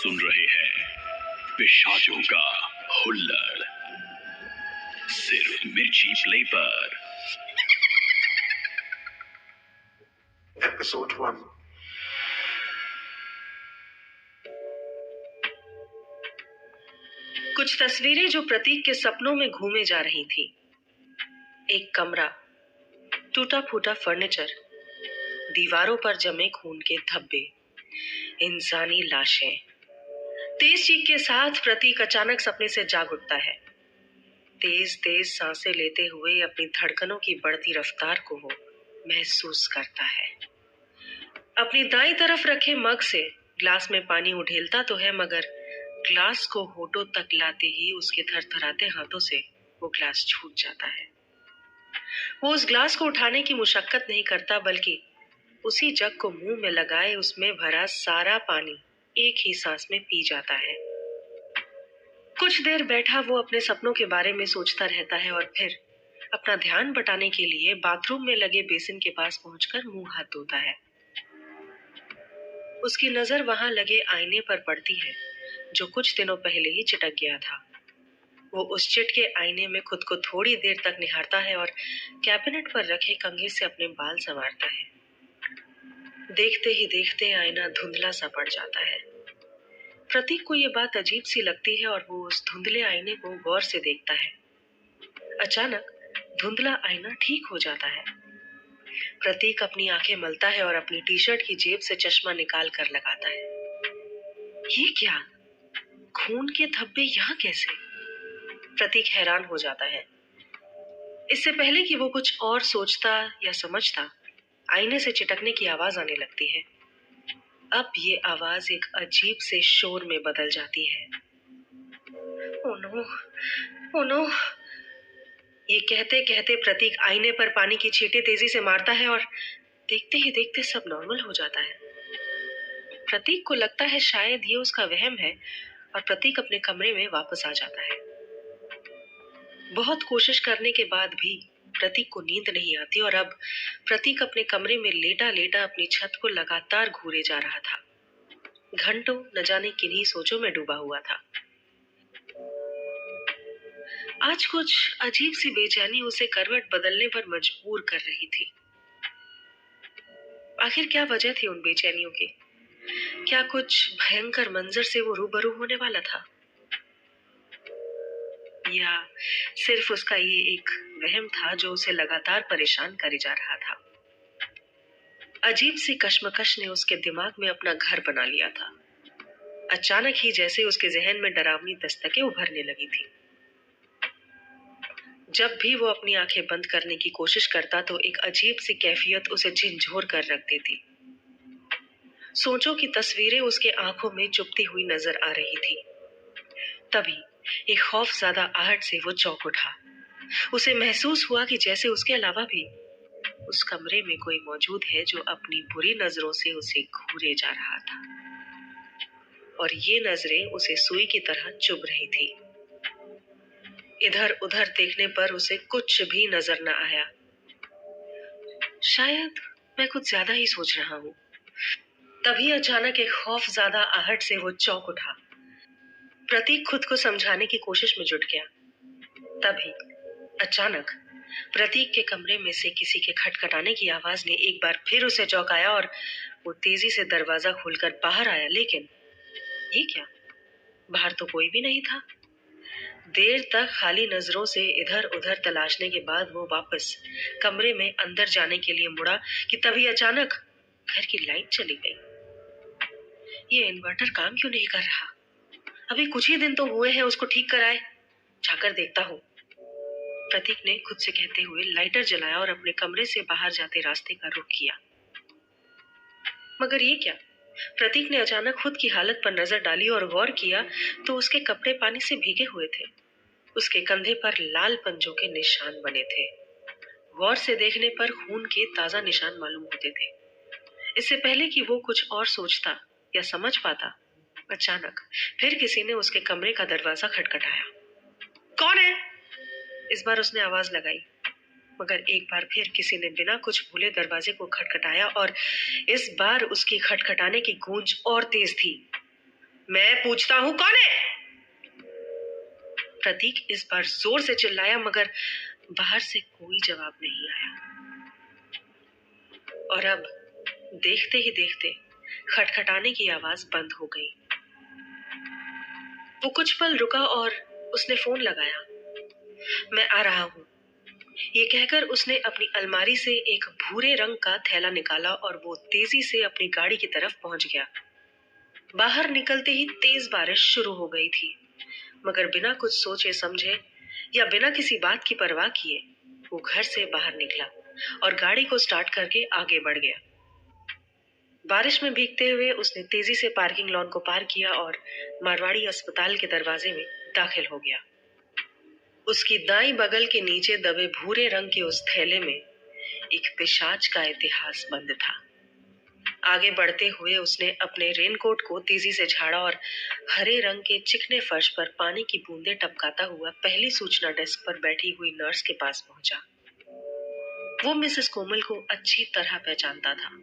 सुन रहे हैं पिशाचों का हुल्लड़, सिर्फ मिर्ची प्ले पर। एपिसोड 1। कुछ तस्वीरें जो प्रतीक के सपनों में घूमे जा रही थी। एक कमरा, टूटा फूटा फर्नीचर, दीवारों पर जमे खून के धब्बे, इंसानी लाशें। तेज चीख के साथ प्रतीक अचानक सपने से जाग उठता है। तेज तेज सांसें लेते हुए अपनी धड़कनों की बढ़ती रफ्तार को वो महसूस करता है। अपनी दाईं तरफ रखे मग से ग्लास में पानी उठेलता तो है, मगर ग्लास को होठों तक लाते ही उसके थरथराते हाथों से वो ग्लास छूट जाता है। वो उस ग्लास को उठाने की मुशक्कत नहीं करता, बल्कि उसी जग को मुंह में लगाए उसमें भरा सारा पानी एक ही सांस में पी जाता है। कुछ देर बैठा वो अपने सपनों के बारे में सोचता रहता है और फिर अपना ध्यान बटाने के लिए बाथरूम में लगे बेसिन के पास पहुंचकर मुंह हाथ धोता है। उसकी नजर वहां लगे आईने पर पड़ती है, जो कुछ दिनों पहले ही चिटक गया था। वो उस चिटके आईने में खुद को थोड़ी देर तक निहारता है और कैबिनेट पर रखे कंघे से अपने बाल संवारता है। देखते ही देखते आईना धुंधला सा पड़ जाता है। प्रतीक को ये बात अजीब सी लगती है और वो उस धुंधले आईने को गौर से देखता है। अचानक धुंधला आईना ठीक हो जाता है। प्रतीक अपनी आंखें मलता है और अपनी टी शर्ट की जेब से चश्मा निकाल कर लगाता है। ये क्या? खून के धब्बे यहाँ कैसे? प्रतीक हैरान हो जाता है। इससे पहले कि वो कुछ और सोचता या समझता, आईने से चिटकने की आवाज आने लगती है। अब ये आवाज एक अजीब से शोर में बदल जाती है। Oh no, oh no. ये कहते कहते प्रतीक आईने पर पानी की छींटे तेजी से मारता है और देखते ही देखते सब नॉर्मल हो जाता है। प्रतीक को लगता है शायद ये उसका वहम है और प्रतीक अपने कमरे में वापस आ जाता है। बहुत कोशिश करने के बाद भी प्रतीक को नींद नहीं आती और अब प्रतीक अपने कमरे में लेटा लेटा अपनी छत को लगातार घूरे जा रहा था। घंटों न जाने किन्हीं सोचों में डूबा हुआ था। आज कुछ अजीब सी बेचैनी उसे करवट बदलने पर मजबूर कर रही थी। आखिर क्या वजह थी उन बेचैनियों की? क्या कुछ भयंकर मंजर से वो रूबरू होने वाला था, या सिर्फ उसका ये एक वहम था जो उसे लगातार परेशान करे जा रहा था? अजीब सी कश्मकश ने उसके दिमाग में अपना घर बना लिया था। अचानक ही जैसे उसके जहन में डरावनी दस्तकें उभरने लगी थी। जब भी वो अपनी आंखें बंद करने की कोशिश करता तो एक अजीब सी कैफियत उसे झिंझोर कर रख देती। सोचों की तस्वीरें उसके आंखों में चुभती हुई नजर आ रही थी। तभी एक खौफज़दा आहट से वो चौंक उठा। उसे महसूस हुआ कि जैसे उसके अलावा भी उस कमरे में कोई मौजूद है जो अपनी बुरी नजरों से उसे घूरे जा रहा था, और ये नजरें उसे सुई की तरह चुभ रही थी। इधर उधर देखने पर उसे कुछ भी नजर न आया। शायद मैं कुछ ज्यादा ही सोच रहा हूँ। तभी अचानक एक खौफज़दा आहट से वो चौंक उठा। प्रतीक खुद को समझाने की कोशिश में जुट गया। तभी अचानक प्रतीक के कमरे में से किसी के खटखटाने की आवाज ने एक बार फिर उसे चौंकाया और वो तेजी से दरवाजा खोलकर बाहर आया। लेकिन ये क्या? बाहर तो कोई भी नहीं था। देर तक खाली नजरों से इधर उधर तलाशने के बाद वो वापस कमरे में अंदर जाने के लिए मुड़ा कि तभी अचानक घर की लाइट चली गई। ये इन्वर्टर काम क्यों नहीं कर रहा? अभी कुछ ही दिन तो हुए हैं उसको ठीक कराए, जाकर देखता हूँ, प्रतीक ने खुद से कहते हुए लाइटर जलाया और अपने कमरे से बाहर जाते रास्ते का रुख किया। मगर ये क्या? प्रतीक ने अचानक खुद की हालत पर नजर डाली और गौर किया तो उसके कपड़े पानी से भीगे हुए थे। उसके कंधे पर लाल पंजों के निशान बने थे। गौर से देखने पर खून के ताजा निशान मालूम होते थे। इससे पहले कि वो कुछ और सोचता या समझ पाता, अचानक फिर किसी ने उसके कमरे का दरवाजा खटखटाया। कौन है? इस बार उसने आवाज लगाई, मगर एक बार फिर किसी ने बिना कुछ भूले दरवाजे को खटखटाया और इस बार उसकी खटखटाने की गूंज और तेज थी। मैं पूछता हूँ कौन है? प्रतीक इस बार जोर से चिल्लाया, मगर बाहर से कोई जवाब नहीं आया। और अब देखते ही देखते खटखटाने की आवाज बंद हो गई। वो कुछ पल रुका और उसने फोन लगाया। मैं आ रहा हूँ, ये कहकर उसने अपनी अलमारी से एक भूरे रंग का थैला निकाला और वो तेजी से अपनी गाड़ी की तरफ पहुंच गया। बाहर निकलते ही तेज बारिश शुरू हो गई थी, मगर बिना कुछ सोचे समझे या बिना किसी बात की परवाह किए वो घर से बाहर निकला और गाड़ी को स्टार्ट करके आगे बढ़ गया। बारिश में भीगते हुए उसने तेजी से पार्किंग लॉन को पार किया और मारवाड़ी अस्पताल के दरवाजे में दाखिल हो गया। उसकी दाईं बगल के नीचे दबे भूरे रंग के उस थैले में एक पिशाच का इतिहास बंद था। आगे बढ़ते हुए उसने अपने रेनकोट को तेजी से झाड़ा और हरे रंग के चिकने फर्श पर पानी की बूंदें टपकाता हुआ पहली सूचना डेस्क पर बैठी हुई नर्स के पास पहुंचा। वो मिसेस कोमल को अच्छी तरह पहचानता था।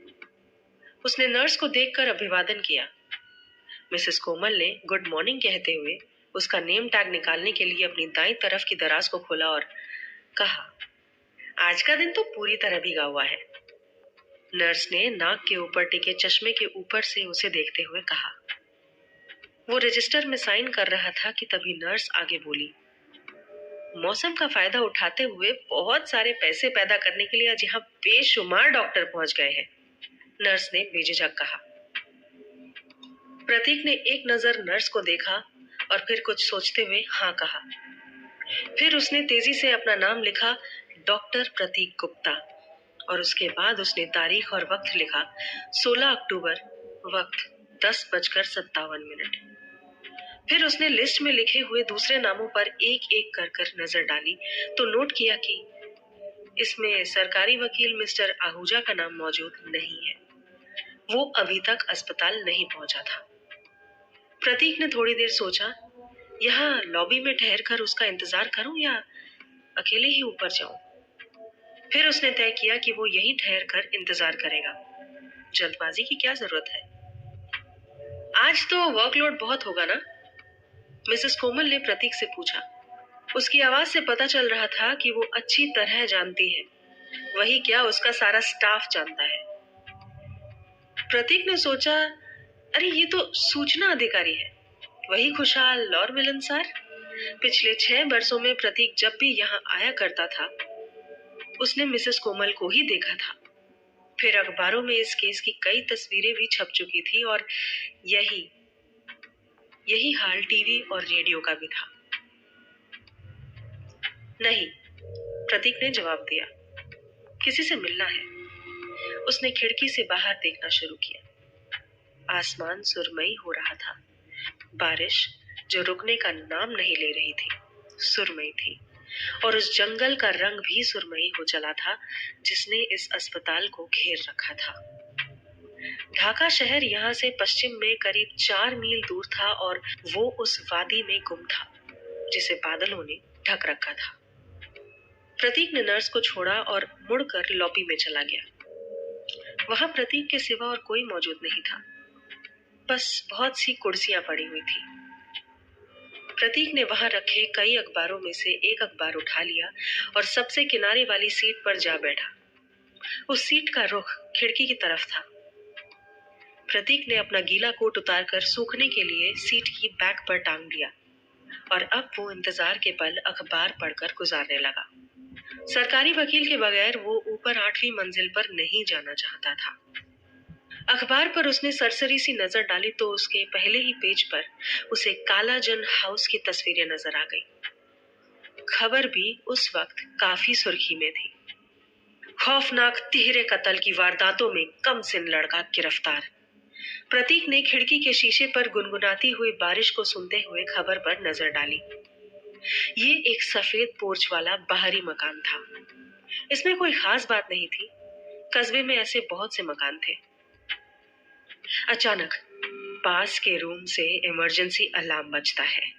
उसने नर्स को देखकर अभिवादन किया। मिसेस कोमल ने गुड मॉर्निंग कहते हुए उसका नेम टैग निकालने के लिए अपनी दाईं तरफ की दराज को खोला और कहा, आज का दिन तो पूरी तरह भीगा हुआ है। नर्स ने नाक के ऊपर टिके चश्मे के ऊपर से उसे देखते हुए कहा। वो रजिस्टर में साइन कर रहा था कि तभी नर्स आगे बोली, मौसम का फायदा उठाते हुए बहुत सारे पैसे पैदा करने के लिए आज यहाँ बेशुमार डॉक्टर पहुंच गए हैं, नर्स ने बेझिझक कहा। प्रतीक ने एक नजर नर्स को देखा और फिर कुछ सोचते हुए हाँ कहा। फिर उसने तेजी से अपना नाम लिखा, डॉक्टर प्रतीक गुप्ता, और उसके बाद उसने तारीख और वक्त लिखा, 16 अक्टूबर, वक्त 10:57। फिर उसने लिस्ट में लिखे हुए दूसरे नामों पर एक एक कर नजर डाली तो नोट किया कि इसमें सरकारी वकील मिस्टर आहूजा का नाम मौजूद नहीं है। वो अभी तक अस्पताल नहीं पहुंचा था। प्रतीक ने थोड़ी देर सोचा, यहाँ लॉबी में ठहर कर उसका इंतजार करूं या अकेले ही ऊपर जाऊं। फिर उसने तय किया कि वो यहीं ठहर कर इंतजार करेगा। जल्दबाजी की क्या जरूरत है? आज तो वर्कलोड बहुत होगा ना? मिसेस कोमल ने प्रतीक से पूछा। उसकी आवाज से पता चल रहा था कि वो अच्छी तरह जानती है, वही क्या उसका सारा स्टाफ जानता है। प्रतीक ने सोचा, अरे ये तो सूचना अधिकारी है, वही खुशहाल और मिलनसार। पिछले 6 वर्षों में प्रतीक जब भी यहाँ आया करता था उसने मिसेस कोमल को ही देखा था। फिर अखबारों में इस केस की कई तस्वीरें भी छप चुकी थी और यही हाल टीवी और रेडियो का भी था। नहीं, प्रतीक ने जवाब दिया, किसी से मिलना है। उसने खिड़की से बाहर देखना शुरू किया। आसमान सुरमई हो रहा था। बारिश जो रुकने का नाम नहीं ले रही थी, सुरमई थी, और उस जंगल का रंग भी सुरमई हो चला था जिसने इस अस्पताल को घेर रखा था। ढाका शहर यहाँ से पश्चिम में करीब 4 मील दूर था और वो उस वादी में गुम था जिसे बादलों ने ढक रखा था। प्रतीक ने नर्स को छोड़ा और मुड़कर लॉबी में चला गया। वहां प्रतीक के सिवा और कोई मौजूद नहीं था, बस बहुत सी कुर्सियां पड़ी हुई थी। प्रतीक ने वहां रखे कई अखबारों में से एक अखबार उठा लिया और सबसे किनारे वाली सीट पर जा बैठा। उस सीट का रुख खिड़की की तरफ था। प्रतीक ने अपना गीला कोट उतारकर सूखने के लिए सीट की बैक पर टांग दिया और अब वो इंतजार के पल अखबार पढ़कर गुजारने लगा। सरकारी वकील के बगैर वो ऊपर 8वीं मंजिल पर नहीं जाना चाहता था। अखबार पर उसने सरसरी सी नजर डाली तो उसके पहले ही पेज पर उसे कालाजन हाउस की तस्वीरें नजर आ गई। खबर भी उस वक्त काफी सुर्खी में थी। खौफनाक तिहरे कत्ल की वारदातों में कम सिन लड़का गिरफ्तार। प्रतीक ने खिड़की के शीशे पर गुनगुनाती हुई बारिश को सुनते हुए खबर पर नजर डाली। ये एक सफेद पोर्च वाला बाहरी मकान था। इसमें कोई खास बात नहीं थी, कस्बे में ऐसे बहुत से मकान थे। अचानक पास के रूम से इमरजेंसी अलार्म बजता है।